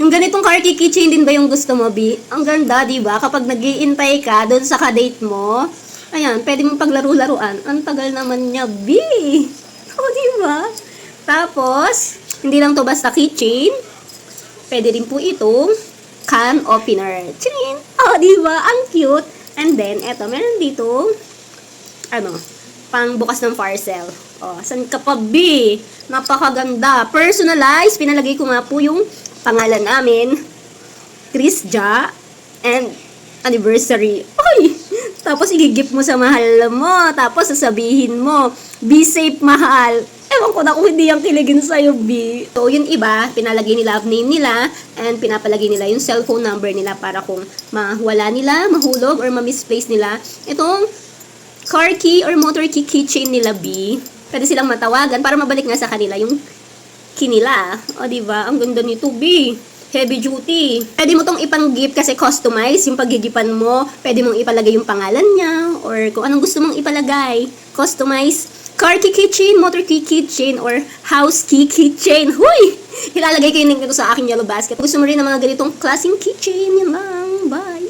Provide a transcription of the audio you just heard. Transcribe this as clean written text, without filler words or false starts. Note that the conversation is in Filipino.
Yung ganitong car key keychain din ba yung gusto mo, B? Ang ganda, di ba? Kapag nag-iintay ka doon sa kadate mo, ayan, pwede mong paglaro-laruan. Ang tagal naman niya, B. O, di ba? Tapos, hindi lang to basta keychain. Pwede din po itong can opener. Chirin! O, di ba? Ang cute. And then, eto, meron dito, pang bukas ng parcel. O, saan ka pa, B? Napakaganda. Personalized. Pinalagay ko nga po yung pangalan namin. Chris Ja. And anniversary. Ay! Tapos igigip mo sa mahal mo. Tapos sasabihin mo, be safe, mahal. Ewan ko na kung hindi yung kiligin sa'yo, B. So, yung iba, pinalagay nila name nila and pinapalagay nila yung cellphone number nila para kung mawala nila, mahulog, or ma-misplace nila itong car key or motor key keychain nila, B. Pwede silang matawagan para mabalik nga sa kanila yung kinila. O, diba? Ang ganda nito, B. Heavy duty. Pwede mo tong ipang-gift kasi customize yung paggigipan mo. Pwede mong ipalagay yung pangalan niya or kung anong gusto mong ipalagay. Customize car key keychain, motor key keychain, or house key keychain. Huy! Ilalagay ko yung link nito sa aking yellow basket. Gusto mo rin ng mga ganitong klaseng keychain. Yan lang. Bye!